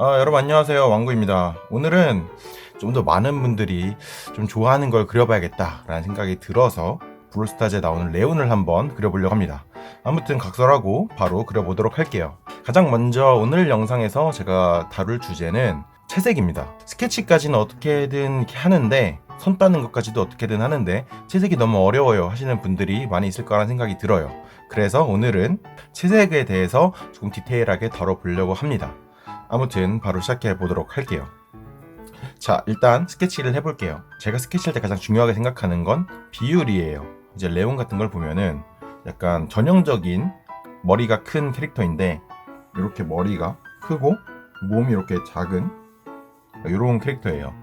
여러분 안녕하세요. 왕구입니다. 오늘은 좀 더 많은 분들이 좀 좋아하는 걸 그려봐야겠다라는 생각이 들어서 브롤스타즈에 나오는 레온을 한번 그려보려고 합니다. 아무튼 각설하고 바로 그려보도록 할게요. 가장 먼저 오늘 영상에서 제가 다룰 주제는 채색입니다. 스케치까지는 어떻게든 이렇게 하는데 선 따는 것까지도 어떻게든 하는데 채색이 너무 어려워요 하시는 분들이 많이 있을 거라는 생각이 들어요. 그래서 오늘은 채색에 대해서 조금 디테일하게 다뤄보려고 합니다. 아무튼 바로 시작해 보도록 할게요. 자, 일단 스케치를 해볼게요. 제가 스케치할 때 가장 중요하게 생각하는 건 비율이에요. 이제 레온 같은 걸 보면은 약간 전형적인 머리가 큰 캐릭터인데 이렇게 머리가 크고 몸이 이렇게 작은 이런 캐릭터예요.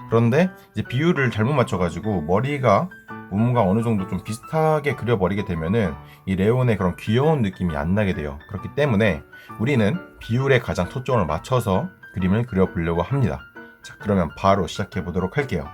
그런데 이제 비율을 잘못 맞춰가지고 머리가 몸과 어느 정도 좀 비슷하게 그려버리게 되면은 이 레온의 그런 귀여운 느낌이 안 나게 돼요. 그렇기 때문에 우리는 비율에 가장 초점을 맞춰서 그림을 그려보려고 합니다. 자, 그러면 바로 시작해 보도록 할게요.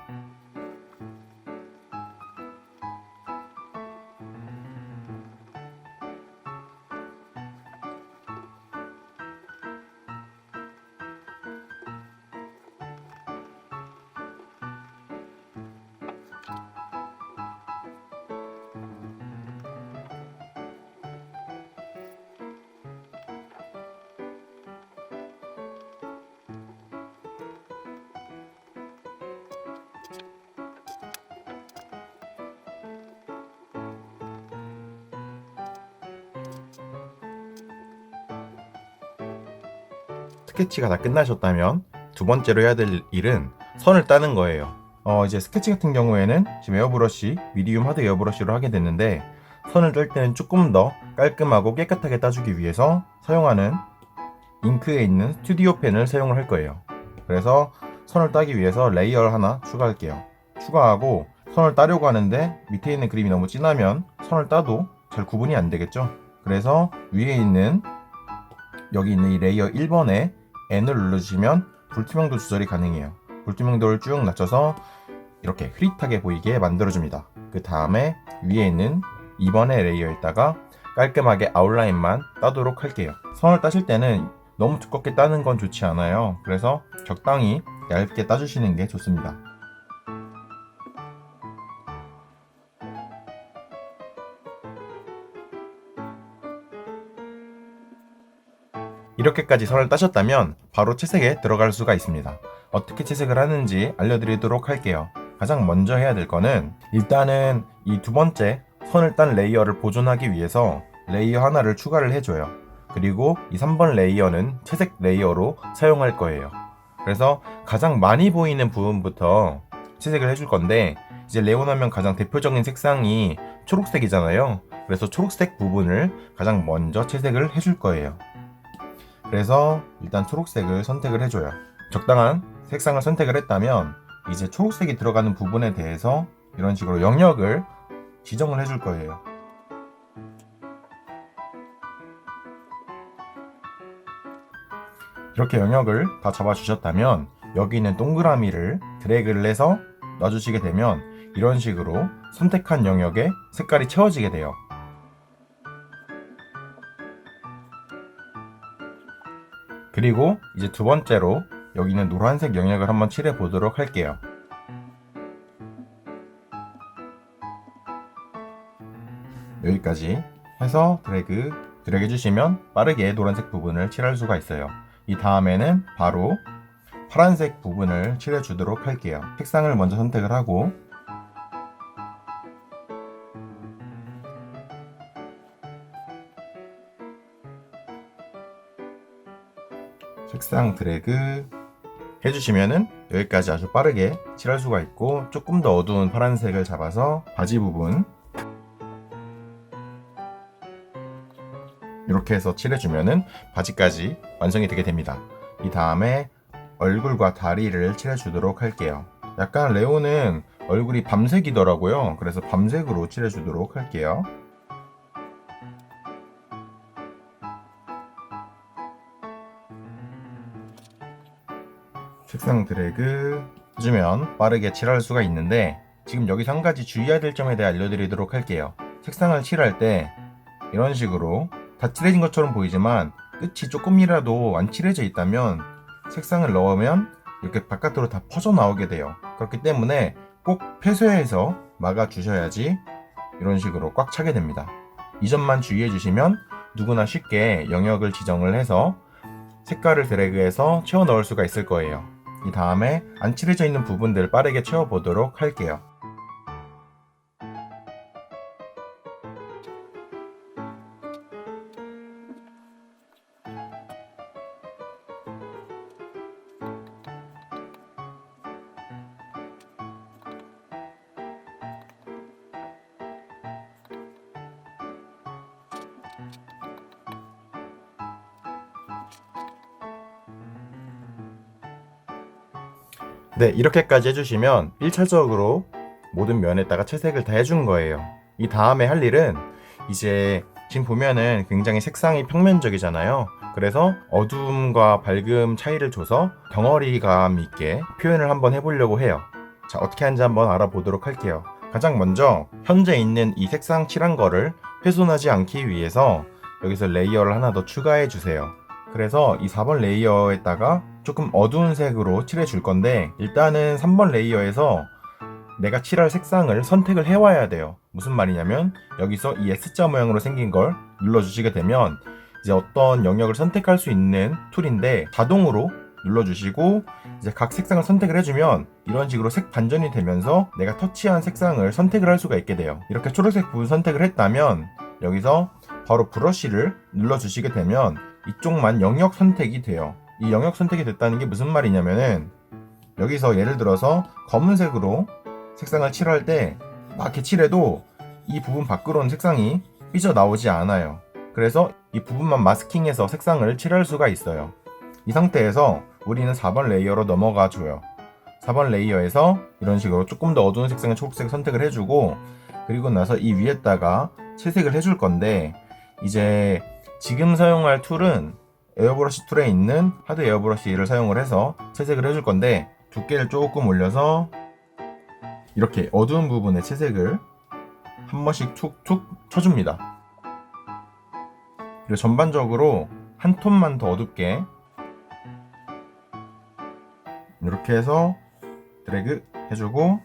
스케치가 다 끝나셨다면 두 번째로 해야 될 일은 선을 따는 거예요. 이제 스케치 같은 경우에는 지금 에어브러쉬, 미디움 하드 에어브러쉬로 하게 됐는데 선을 뗄 때는 조금 더 깔끔하고 깨끗하게 따주기 위해서 사용하는 잉크에 있는 스튜디오 펜을 사용을 할 거예요. 그래서 선을 따기 위해서 레이어를 하나 추가할게요. 추가하고 선을 따려고 하는데 밑에 있는 그림이 너무 진하면 선을 따도 잘 구분이 안 되겠죠. 그래서 위에 있는 여기 있는 이 레이어 1번에 N을 눌러주시면 불투명도 조절이 가능해요. 불투명도를 쭉 낮춰서 이렇게 흐릿하게 보이게 만들어줍니다. 그 다음에 위에 있는 2번의 레이어에다가 깔끔하게 아웃라인만 따도록 할게요. 선을 따실 때는 너무 두껍게 따는 건 좋지 않아요. 그래서 적당히 얇게 따주시는 게 좋습니다. 이렇게까지 선을 따셨다면 바로 채색에 들어갈 수가 있습니다. 어떻게 채색을 하는지 알려드리도록 할게요. 가장 먼저 해야 될 거는 일단은 이 두 번째 선을 딴 레이어를 보존하기 위해서 레이어 하나를 추가를 해줘요. 그리고 이 3번 레이어는 채색 레이어로 사용할 거예요. 그래서 가장 많이 보이는 부분부터 채색을 해줄 건데 이제 레온 하면 가장 대표적인 색상이 초록색이잖아요. 그래서 초록색 부분을 가장 먼저 채색을 해줄 거예요. 그래서 일단 초록색을 선택을 해줘요. 적당한 색상을 선택을 했다면 이제 초록색이 들어가는 부분에 대해서 이런 식으로 영역을 지정을 해줄 거예요. 이렇게 영역을 다 잡아주셨다면 여기 있는 동그라미를 드래그를 해서 놔주시게 되면 이런 식으로 선택한 영역에 색깔이 채워지게 돼요. 그리고 이제 두 번째로 여기 있는 노란색 영역을 한번 칠해 보도록 할게요. 여기까지 해서 드래그 해주시면 빠르게 노란색 부분을 칠할 수가 있어요. 이 다음에는 바로 파란색 부분을 칠해 주도록 할게요. 색상을 먼저 선택을 하고 색상 드래그 해주시면은 여기까지 아주 빠르게 칠할 수가 있고 조금 더 어두운 파란색을 잡아서 바지 부분 이렇게 해서 칠해주면은 바지까지 완성이 되게 됩니다. 이 다음에 얼굴과 다리를 칠해주도록 할게요. 약간 레오는 얼굴이 밤색이더라고요. 그래서 밤색으로 칠해주도록 할게요. 색상 드래그 해주면 빠르게 칠할 수가 있는데 지금 여기서 한 가지 주의해야 될 점에 대해 알려드리도록 할게요. 색상을 칠할 때 이런 식으로 다 칠해진 것처럼 보이지만 끝이 조금이라도 안 칠해져 있다면 색상을 넣으면 이렇게 바깥으로 다 퍼져 나오게 돼요. 그렇기 때문에 꼭 폐쇄해서 막아 주셔야지 이런 식으로 꽉 차게 됩니다. 이 점만 주의해 주시면 누구나 쉽게 영역을 지정을 해서 색깔을 드래그해서 채워 넣을 수가 있을 거예요. 이 다음에 안 칠해져 있는 부분들 빠르게 채워 보도록 할게요. 네, 이렇게까지 해주시면 1차적으로 모든 면에다가 채색을 다 해준 거예요. 이 다음에 할 일은 이제 지금 보면은 굉장히 색상이 평면적이잖아요. 그래서 어두움과 밝음 차이를 줘서 덩어리감 있게 표현을 한번 해보려고 해요. 자, 어떻게 하는지 한번 알아보도록 할게요. 가장 먼저 현재 있는 이 색상 칠한 거를 훼손하지 않기 위해서 여기서 레이어를 하나 더 추가해 주세요. 그래서 이 4번 레이어에다가 조금 어두운 색으로 칠해 줄 건데, 일단은 3번 레이어에서 내가 칠할 색상을 선택을 해 와야 돼요. 무슨 말이냐면 여기서 이 S자 모양으로 생긴 걸 눌러주시게 되면 이제 어떤 영역을 선택할 수 있는 툴인데, 자동으로 눌러주시고 이제 각 색상을 선택을 해주면 이런 식으로 색 반전이 되면서 내가 터치한 색상을 선택을 할 수가 있게 돼요. 이렇게 초록색 부분 선택을 했다면 여기서 바로 브러쉬를 눌러주시게 되면 이쪽만 영역 선택이 돼요. 이 영역 선택이 됐다는 게 무슨 말이냐면은 여기서 예를 들어서 검은색으로 색상을 칠할 때 막 이렇게 칠해도 이 부분 밖으로는 색상이 삐져나오지 않아요. 그래서 이 부분만 마스킹해서 색상을 칠할 수가 있어요. 이 상태에서 우리는 4번 레이어로 넘어가 줘요. 4번 레이어에서 이런 식으로 조금 더 어두운 색상의 초록색 선택을 해주고, 그리고 나서 이 위에다가 채색을 해줄 건데, 이제 지금 사용할 툴은 에어브러시 툴에 있는 하드 에어브러시를 사용을 해서 채색을 해줄 건데, 두께를 조금 올려서 이렇게 어두운 부분에 채색을 한 번씩 툭툭 쳐줍니다. 그리고 전반적으로 한 톤만 더 어둡게 이렇게 해서 드래그 해주고,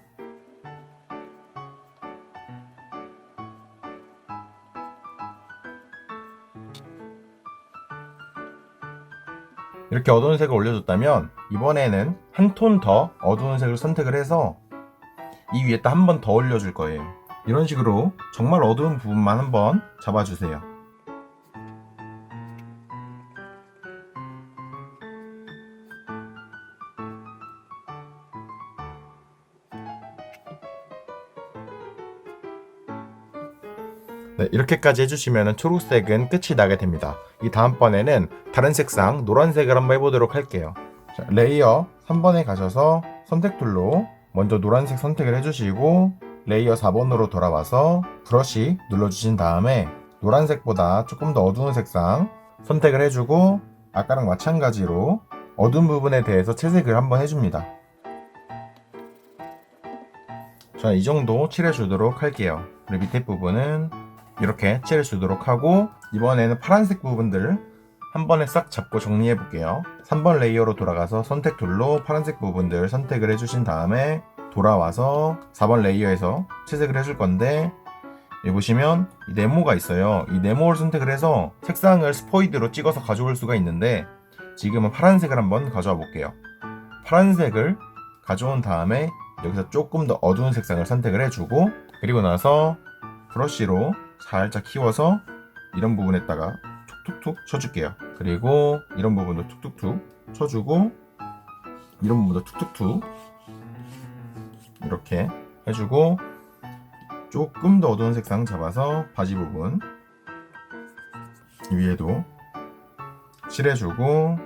이렇게 어두운 색을 올려줬다면 이번에는 한 톤 더 어두운 색을 선택을 해서 이 위에다 한 번 더 올려줄 거예요. 이런 식으로 정말 어두운 부분만 한번 잡아주세요. 네, 이렇게까지 해주시면 초록색은 끝이 나게 됩니다. 이 다음번에는 다른 색상 노란색을 한번 해보도록 할게요. 자, 레이어 3번에 가셔서 선택 툴로 먼저 노란색 선택을 해주시고, 레이어 4번으로 돌아와서 브러쉬 눌러주신 다음에 노란색보다 조금 더 어두운 색상 선택을 해주고, 아까랑 마찬가지로 어두운 부분에 대해서 채색을 한번 해줍니다. 자, 이 정도 칠해주도록 할게요. 그리고 밑에 부분은 이렇게 칠해주도록 하고, 이번에는 파란색 부분들 한 번에 싹 잡고 정리해 볼게요. 3번 레이어로 돌아가서 선택 툴로 파란색 부분들 선택을 해주신 다음에 돌아와서 4번 레이어에서 채색을 해줄 건데, 여기 보시면 이 네모가 있어요. 이 네모를 선택을 해서 색상을 스포이드로 찍어서 가져올 수가 있는데, 지금은 파란색을 한번 가져와 볼게요. 파란색을 가져온 다음에 여기서 조금 더 어두운 색상을 선택을 해주고, 그리고 나서 브러쉬로 살짝 키워서 이런 부분에다가 툭툭툭 쳐줄게요. 그리고 이런 부분도 툭툭툭 쳐주고, 이런 부분도 툭툭툭 이렇게 해주고, 조금 더 어두운 색상 잡아서 바지 부분 위에도 칠해주고,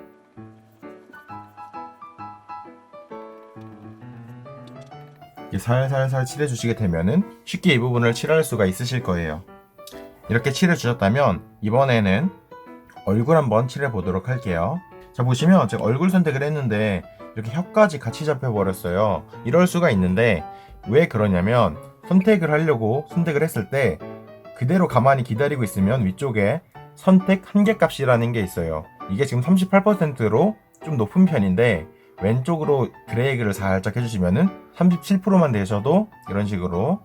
이렇게 살살살 칠해주시게 되면은 쉽게 이 부분을 칠할 수가 있으실 거예요. 이렇게 칠해주셨다면 이번에는 얼굴 한번 칠해보도록 할게요. 자, 보시면 제가 얼굴 선택을 했는데 이렇게 혀까지 같이 잡혀버렸어요. 이럴 수가 있는데 왜 그러냐면, 선택을 하려고 선택을 했을 때 그대로 가만히 기다리고 있으면 위쪽에 선택 한계값이라는 게 있어요. 이게 지금 38%로 좀 높은 편인데 왼쪽으로 드래그를 살짝 해주시면은 37%만 되셔도 이런 식으로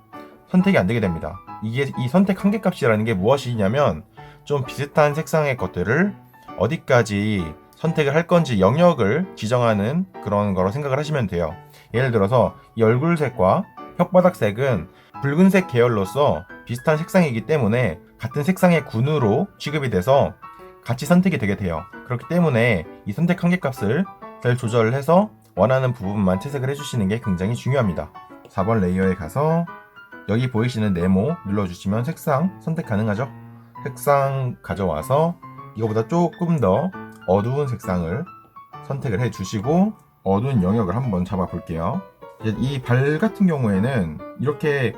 선택이 안 되게 됩니다. 이게 이 선택 한계값이라는 게 무엇이냐면 좀 비슷한 색상의 것들을 어디까지 선택을 할 건지 영역을 지정하는 그런 거로 생각을 하시면 돼요. 예를 들어서 이 얼굴색과 혓바닥색은 붉은색 계열로서 비슷한 색상이기 때문에 같은 색상의 군으로 취급이 돼서 같이 선택이 되게 돼요. 그렇기 때문에 이 선택 한계값을 잘 조절을 해서 원하는 부분만 채색을 해주시는 게 굉장히 중요합니다. 4번 레이어에 가서 여기 보이시는 네모 눌러주시면 색상 선택 가능하죠? 색상 가져와서 이거보다 조금 더 어두운 색상을 선택을 해주시고 어두운 영역을 한번 잡아 볼게요. 이 발 같은 경우에는 이렇게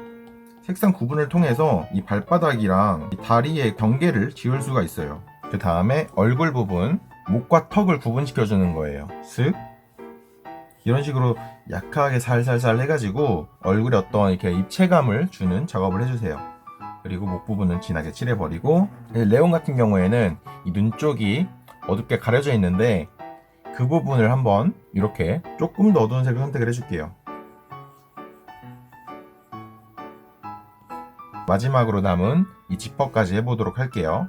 색상 구분을 통해서 이 발바닥이랑 이 다리의 경계를 지울 수가 있어요. 그 다음에 얼굴 부분, 목과 턱을 구분시켜주는 거예요. 슥 이런 식으로 약하게 살살살 해가지고 얼굴에 어떤 이렇게 입체감을 주는 작업을 해주세요. 그리고 목 부분은 진하게 칠해버리고, 레온 같은 경우에는 이 눈 쪽이 어둡게 가려져 있는데 그 부분을 한번 이렇게 조금 더 어두운 색을 선택을 해줄게요. 마지막으로 남은 이 지퍼까지 해보도록 할게요.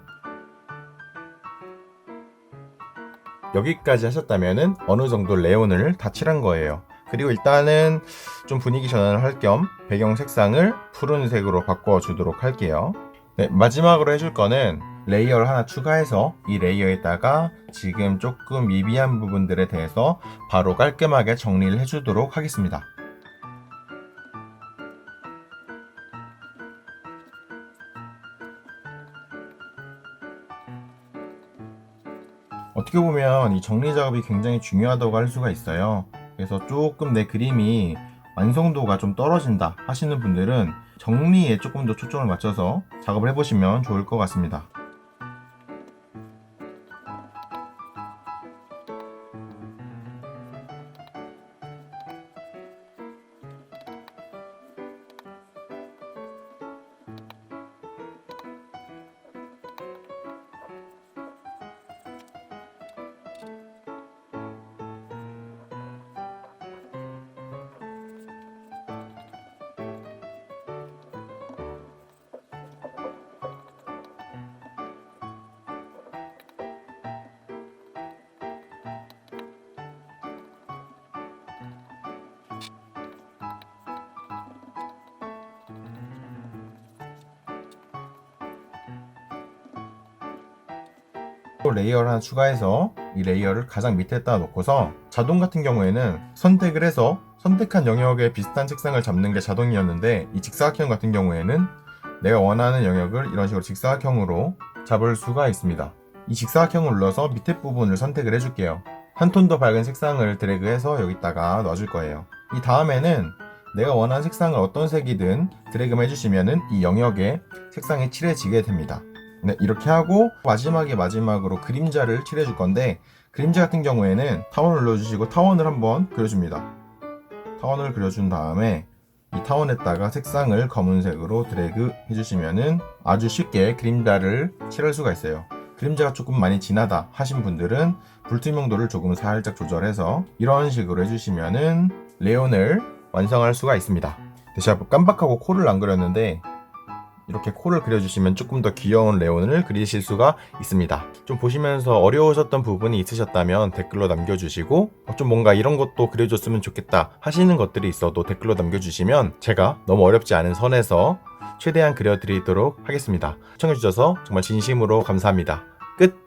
여기까지 하셨다면은 어느 정도 레온을 다 칠한 거예요. 그리고 일단은 좀 분위기 전환을 할 겸 배경 색상을 푸른색으로 바꿔주도록 할게요. 네, 마지막으로 해줄 거는 레이어를 하나 추가해서 이 레이어에다가 지금 조금 미비한 부분들에 대해서 바로 깔끔하게 정리를 해주도록 하겠습니다. 어떻게 보면 이 정리 작업이 굉장히 중요하다고 할 수가 있어요. 그래서 조금 내 그림이 완성도가 좀 떨어진다 하시는 분들은 정리에 조금 더 초점을 맞춰서 작업을 해보시면 좋을 것 같습니다. 또 레이어를 하나 추가해서 이 레이어를 가장 밑에다 놓고서 자동 같은 경우에는 선택을 해서 선택한 영역에 비슷한 색상을 잡는 게 자동이었는데, 이 직사각형 같은 경우에는 내가 원하는 영역을 이런 식으로 직사각형으로 잡을 수가 있습니다. 이 직사각형을 눌러서 밑에 부분을 선택을 해줄게요. 한 톤 더 밝은 색상을 드래그해서 여기다가 넣어줄 거예요. 이 다음에는 내가 원하는 색상을 어떤 색이든 드래그만 해주시면은 이 영역에 색상이 칠해지게 됩니다. 네, 이렇게 하고 마지막으로 그림자를 칠해줄 건데, 그림자 같은 경우에는 타원을 눌러주시고 타원을 한번 그려줍니다. 타원을 그려준 다음에 이 타원에다가 색상을 검은색으로 드래그 해주시면은 아주 쉽게 그림자를 칠할 수가 있어요. 그림자가 조금 많이 진하다 하신 분들은 불투명도를 조금 살짝 조절해서 이런 식으로 해주시면은 레온을 완성할 수가 있습니다. 제가 깜빡하고 코를 안 그렸는데 이렇게 코를 그려주시면 조금 더 귀여운 레온을 그리실 수가 있습니다. 좀 보시면서 어려우셨던 부분이 있으셨다면 댓글로 남겨주시고, 좀 뭔가 이런 것도 그려줬으면 좋겠다 하시는 것들이 있어도 댓글로 남겨주시면 제가 너무 어렵지 않은 선에서 최대한 그려드리도록 하겠습니다. 시청해주셔서 정말 진심으로 감사합니다. 끝!